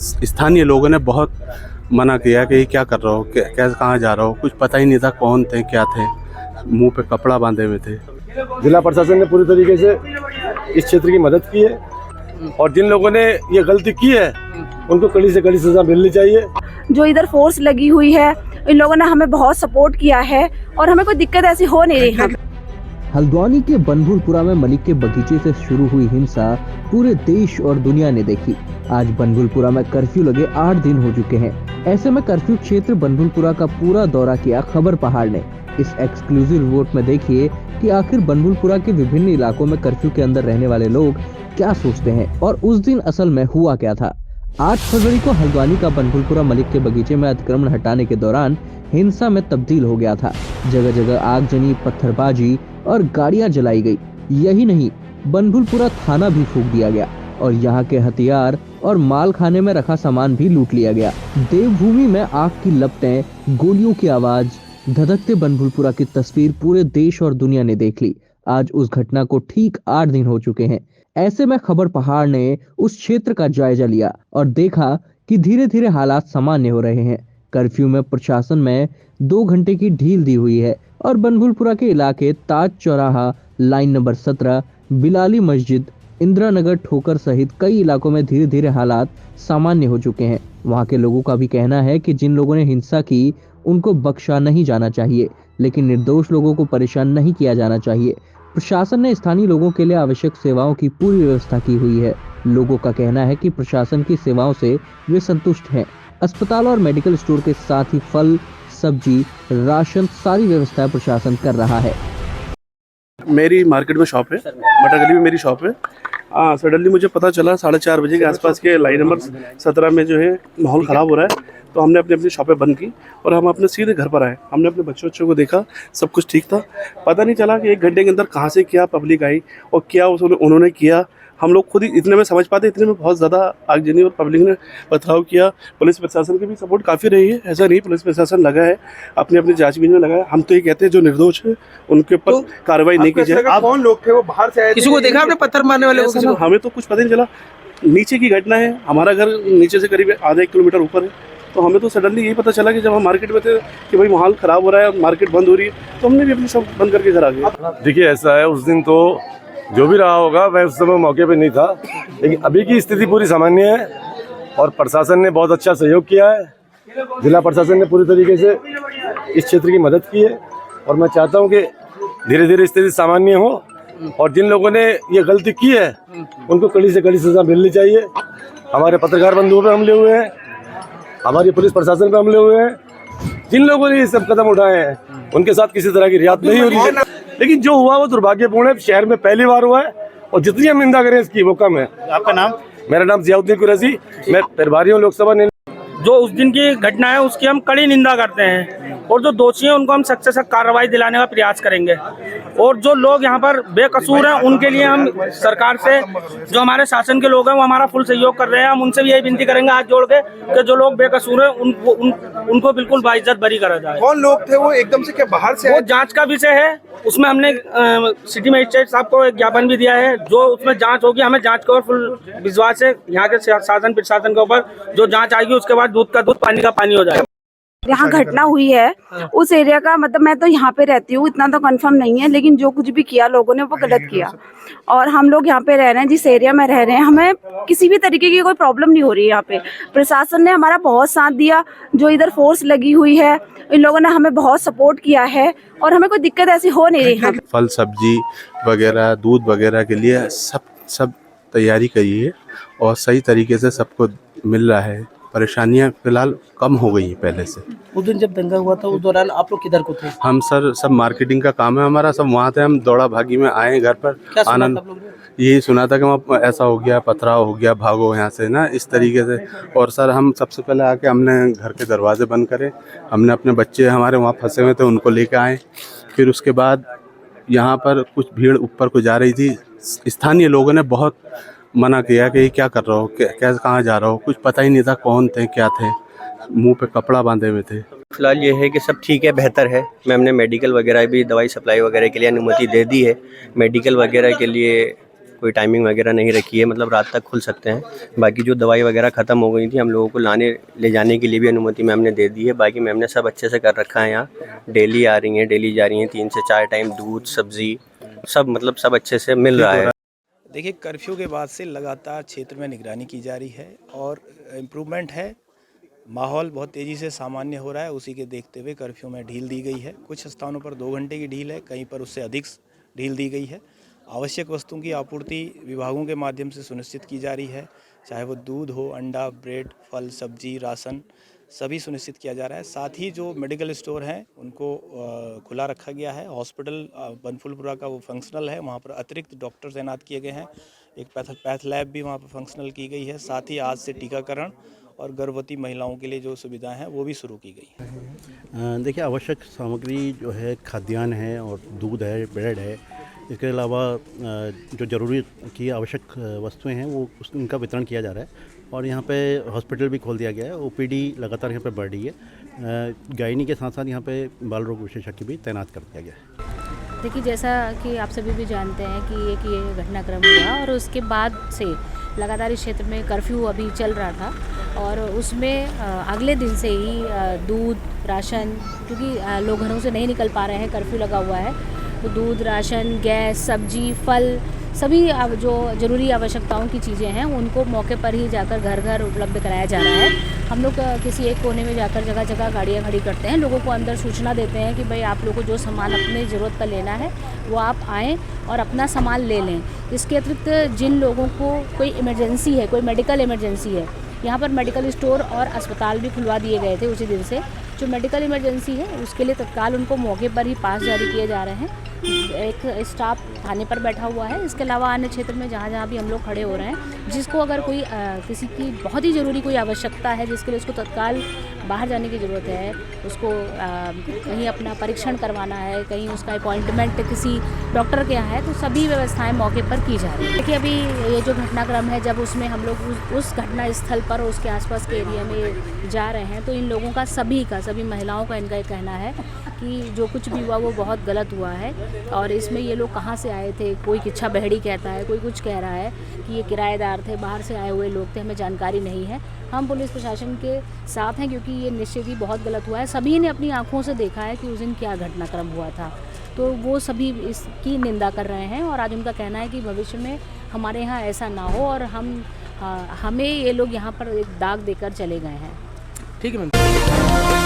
स्थानीय लोगों ने बहुत मना किया कि ये क्या कर रहे हो, कैसे कहाँ जा रहे हो, कुछ पता ही नहीं था कौन थे क्या थे, मुंह पे कपड़ा बांधे हुए थे। जिला प्रशासन ने पूरी तरीके से इस क्षेत्र की मदद की है और जिन लोगों ने ये गलती की है उनको कड़ी से कड़ी सजा मिलनी चाहिए। जो इधर फोर्स लगी हुई है, इन लोगों ने हमें बहुत सपोर्ट किया है और हमें कोई दिक्कत ऐसी हो नहीं रही। हल्द्वानी के बनभूलपुरा में मलिक के बगीचे से शुरू हुई हिंसा पूरे देश और दुनिया ने देखी। आज बनभूलपुरा में कर्फ्यू लगे 8 दिन हो चुके हैं। ऐसे में कर्फ्यू क्षेत्र बनभूलपुरा का पूरा दौरा किया खबर पहाड़ ने। इस एक्सक्लूसिव रिपोर्ट में देखिए कि आखिर बनभूलपुरा के विभिन्न इलाकों में कर्फ्यू के अंदर रहने वाले लोग क्या सोचते हैं और उस दिन असल में हुआ क्या था। 8 फरवरी को हल्द्वानी का बनभूलपुरा मलिक के बगीचे में अतिक्रमण हटाने के दौरान हिंसा में तब्दील हो गया था। जगह जगह आगजनी, पत्थरबाजी और गाड़ियां जलाई गई। यही नहीं, बनभूलपुरा थाना भी फूंक दिया गया और यहाँ के हथियार और माल खाने में रखा सामान भी लूट लिया गया। देवभूमि में आग की लपटें, गोलियों की आवाज, धधकते बनभूलपुरा की तस्वीर पूरे देश और दुनिया ने देख ली। आज उस घटना को ठीक 8 दिन हो चुके हैं। ऐसे में खबर पहाड़ ने उस क्षेत्र का जायजा लिया और देखा कि धीरे धीरे हालात सामान्य हो रहे हैं। कर्फ्यू में प्रशासन में 2 घंटे की ढील दी हुई है और बनभूलपुरा के इलाके ताज चौराहा, लाइन नंबर 17, बिलाली मस्जिद, इंदिरा नगर, ठोकर सहित कई इलाकों में धीरे धीरे हालात सामान्य हो चुके हैं। वहां के लोगों का भी कहना है कि जिन लोगों ने हिंसा की उनको बख्शा नहीं जाना चाहिए, लेकिन निर्दोष लोगों को परेशान नहीं किया जाना चाहिए। प्रशासन ने स्थानीय लोगों के लिए आवश्यक सेवाओं की पूरी व्यवस्था की हुई है। लोगों का कहना है कि प्रशासन की सेवाओं से वे संतुष्ट हैं। अस्पताल और मेडिकल स्टोर के साथ ही फल, सब्जी, राशन सारी व्यवस्थाएं प्रशासन कर रहा है। मेरी मार्केट में शॉप है, मटर गली में मेरी शॉप है। सडनली मुझे पता चला 4:30 बजे के आसपास के लाइन नंबर 17 में जो है माहौल ख़राब हो रहा है, तो हमने अपनी अपनी शॉपें बंद की और हम अपने सीधे घर पर आए। हमने अपने बच्चों को देखा, सब कुछ ठीक था। पता नहीं चला कि 1 घंटे के अंदर कहाँ से क्या पब्लिक आई और क्या उन्होंने किया। हम लोग खुद ही इतने में समझ पाते, इतने में बहुत ज़्यादा आगजनी और पब्लिक ने पथराव किया। पुलिस प्रशासन की भी सपोर्ट काफ़ी रही है, ऐसा नहीं, पुलिस प्रशासन लगा है, अपनी अपनी जांचबीन में लगा है। हम तो ये कहते हैं जो निर्दोष है उनके ऊपर तो कार्रवाई नहीं की जाए। आप कौन लोग थे, वो बाहर से आए थे? किसी को देखा आपने पत्थर मारने वाले को? हमें तो कुछ पता नहीं चला। नीचे की घटना है, हमारा घर नीचे से करीब आधा 1 किलोमीटर ऊपर है, तो हमें तो सडनली यही पता चला कि जब हम मार्केट में थे कि भाई माहौल ख़राब हो रहा है, मार्केट बंद हो रही है, तो हमने भी अपनी शॉप बंद करके घर आ गए। देखिए ऐसा है, उस दिन तो जो भी रहा होगा मैं उस समय मौके पे नहीं था, लेकिन अभी की स्थिति पूरी सामान्य है और प्रशासन ने बहुत अच्छा सहयोग किया है। जिला प्रशासन ने पूरी तरीके से इस क्षेत्र की मदद की है और मैं चाहता हूं कि धीरे धीरे स्थिति सामान्य हो और जिन लोगों ने ये गलती की है उनको कड़ी से कड़ी सजा मिलनी चाहिए। हमारे पत्रकार बंधुओं पे हमले हुए हैं, हमारी पुलिस प्रशासन पे हमले हुए हैं। जिन लोगों ने ये सब कदम उठाए हैं उनके साथ किसी तरह की रियायत नहीं हो रही है, लेकिन जो हुआ वो दुर्भाग्यपूर्ण है। शहर में पहली बार हुआ है और जितनी हम निंदा करें इसकी वो कम है। आपका नाम? मेरा नाम जियाउद्दीन कुरैशी, मैं प्रभारी हूँ लोकसभा। जो उस दिन की घटना है उसकी हम कड़ी निंदा करते हैं और जो दोषी हैं उनको हम सख्त से सख्त कार्रवाई दिलाने का प्रयास करेंगे और जो लोग यहाँ पर बेकसूर हैं उनके लिए हम सरकार से, जो हमारे शासन के लोग हैं वो हमारा फुल सहयोग कर रहे हैं। हम उनसे भी यही विनती करेंगे हाथ जोड़ के कि जो लोग बेकसूर हैं उनको बिल्कुल बाइज्जत बरी करा जाए। कौन लोग थे वो? एकदम से क्या बाहर से? वो जाँच का विषय है, उसमें हमने सिटी मजिस्ट्रेट साहब को एक ज्ञापन भी दिया है। जो उसमें जाँच होगी, हमें जाँच का फुल विश्वास है यहाँ के शासन प्रशासन के ऊपर। जो जाँच आएगी उसके बाद दूध का दूध, पानी का पानी हो जाएगा। यहाँ घटना हुई है उस एरिया का, मतलब मैं तो यहाँ पे रहती हूँ, इतना तो कंफर्म नहीं है, लेकिन जो कुछ भी किया लोगों ने वो गलत किया और हम लोग यहाँ पे रह रहे हैं, जिस एरिया में रह रहे हैं, हमें किसी भी तरीके की कोई प्रॉब्लम नहीं हो रही है। यहाँ पे प्रशासन ने हमारा बहुत साथ दिया। जो इधर फोर्स लगी हुई है, इन लोगों ने हमें बहुत सपोर्ट किया है और हमें कोई दिक्कत ऐसी हो नहीं रही। फल सब्जी वगैरह, दूध वगैरह के लिए सब तैयारी करी है और सही तरीके से सबको मिल रहा है। परेशानियां फिलहाल कम हो गई हैं पहले से। उस दिन जब दंगा हुआ था उस दौरान आप लोग किधर को थे? हम सर सब मार्केटिंग का काम है हमारा, सब वहाँ थे। हम दौड़ा भागी में आए घर पर। क्या सुना आनंद था आप लोग ने? यही सुना था कि वहाँ ऐसा हो गया, पथराव हो गया, भागो यहाँ से ना, इस तरीके से। और सर हम सबसे पहले आके हमने घर के दरवाजे बंद करे, हमने अपने बच्चे हमारे वहाँ फंसे हुए थे उनको लेके आए। फिर उसके बाद यहाँ पर कुछ भीड़ ऊपर को जा रही थी, स्थानीय लोगों ने बहुत मना किया कि ये क्या कर रहे हो, कैसे कहाँ जा रहे हो, कुछ पता ही नहीं था कौन थे क्या थे, मुंह पे कपड़ा बांधे हुए थे। फिलहाल ये है कि सब ठीक है, बेहतर है। मैं हमने मेडिकल वगैरह भी, दवाई सप्लाई वगैरह के लिए अनुमति दे दी है। मेडिकल वगैरह के लिए कोई टाइमिंग वगैरह नहीं रखी है, मतलब रात तक खुल सकते हैं। बाकी जो दवाई वगैरह ख़त्म हो गई थी, हम लोगों को ले जाने के लिए भी अनुमति मैम ने दे दी है। बाकी मैम ने सब अच्छे से कर रखा है। यहाँ डेली आ रही हैं, डेली जा रही हैं, 3 से 4 टाइम दूध सब्ज़ी सब, मतलब सब अच्छे से मिल रहा है। देखिए, कर्फ्यू के बाद से लगातार क्षेत्र में निगरानी की जा रही है और इम्प्रूवमेंट है। माहौल बहुत तेज़ी से सामान्य हो रहा है। उसी के देखते हुए कर्फ्यू में ढील दी गई है। कुछ स्थानों पर 2 घंटे की ढील है, कहीं पर उससे अधिक ढील दी गई है। आवश्यक वस्तुओं की आपूर्ति विभागों के माध्यम से सुनिश्चित की जा रही है, चाहे वो दूध हो, अंडा, ब्रेड, फल, सब्जी, राशन सभी सुनिश्चित किया जा रहा है। साथ ही जो मेडिकल स्टोर हैं उनको खुला रखा गया है। हॉस्पिटल बनफुलपुरा का वो फंक्शनल है, वहाँ पर अतिरिक्त डॉक्टर तैनात किए गए हैं। एक पैथ लैब भी वहाँ पर फंक्शनल की गई है। साथ ही आज से टीकाकरण और गर्भवती महिलाओं के लिए जो सुविधाएं हैं वो भी शुरू की गई है। देखिए, आवश्यक सामग्री जो है खाद्यान्न है और दूध है, ब्रेड है। इसके अलावा जो ज़रूरी की आवश्यक वस्तुएं हैं वो उनका वितरण किया जा रहा है। और यहाँ पे हॉस्पिटल भी खोल दिया गया है। ओपीडी लगातार यहाँ पे बढ़ रही है। गायनी के साथ साथ यहाँ पे बाल रोग विशेषज्ञ भी तैनात कर दिया गया है। देखिए, जैसा कि आप सभी भी जानते हैं कि ये घटनाक्रम हुआ और उसके बाद से लगातार इस क्षेत्र में कर्फ्यू अभी चल रहा था और उसमें अगले दिन से ही दूध, राशन, क्योंकि लोग घरों से नहीं निकल पा रहे हैं, कर्फ्यू लगा हुआ है, तो दूध, राशन, गैस, सब्जी, फल सभी जो ज़रूरी आवश्यकताओं की चीज़ें हैं उनको मौके पर ही जाकर घर घर उपलब्ध कराया जा रहा है। हम लोग किसी एक कोने में जाकर जगह जगह गाड़ियाँ खड़ी करते हैं, लोगों को अंदर सूचना देते हैं कि भाई आप लोगों को जो सामान अपने ज़रूरत का लेना है वो आप आएँ और अपना सामान ले लें। इसके अतिरिक्त जिन लोगों को कोई इमरजेंसी है, कोई मेडिकल इमरजेंसी है, यहाँ पर मेडिकल स्टोर और अस्पताल भी खुलवा दिए गए थे उसी दिन से। जो मेडिकल इमरजेंसी है उसके लिए तत्काल उनको मौके पर ही पास जारी किए जा रहे हैं। एक स्टाफ थाने पर बैठा हुआ है। इसके अलावा अन्य क्षेत्र में जहाँ जहाँ भी हम लोग खड़े हो रहे हैं, जिसको अगर कोई किसी की बहुत ही ज़रूरी कोई आवश्यकता है जिसके लिए उसको तत्काल बाहर जाने की ज़रूरत है, उसको कहीं अपना परीक्षण करवाना है, कहीं उसका अपॉइंटमेंट किसी डॉक्टर के यहाँ है, तो सभी व्यवस्थाएं मौके पर की जा रही है। देखिए, अभी ये जो घटनाक्रम है, जब उसमें हम लोग उस घटना स्थल पर उसके आसपास के एरिया में जा रहे हैं, तो इन लोगों का सभी महिलाओं का इनका कहना है कि जो कुछ भी हुआ वो बहुत गलत हुआ है और इसमें ये लोग कहाँ से आए थे, कोई किच्छा बहड़ी कहता है, कोई कुछ कह रहा है कि ये किराएदार थे, बाहर से आए हुए लोग थे, हमें जानकारी नहीं है। हम पुलिस प्रशासन के साथ हैं क्योंकि ये निश्चित ही बहुत गलत हुआ है। सभी ने अपनी आंखों से देखा है कि उस दिन क्या घटनाक्रम हुआ था, तो वो सभी इसकी निंदा कर रहे हैं और आज उनका कहना है कि भविष्य में हमारे यहाँ ऐसा ना हो और हमें ये लोग यहाँ पर एक दाग देकर चले गए हैं। ठीक है मैम।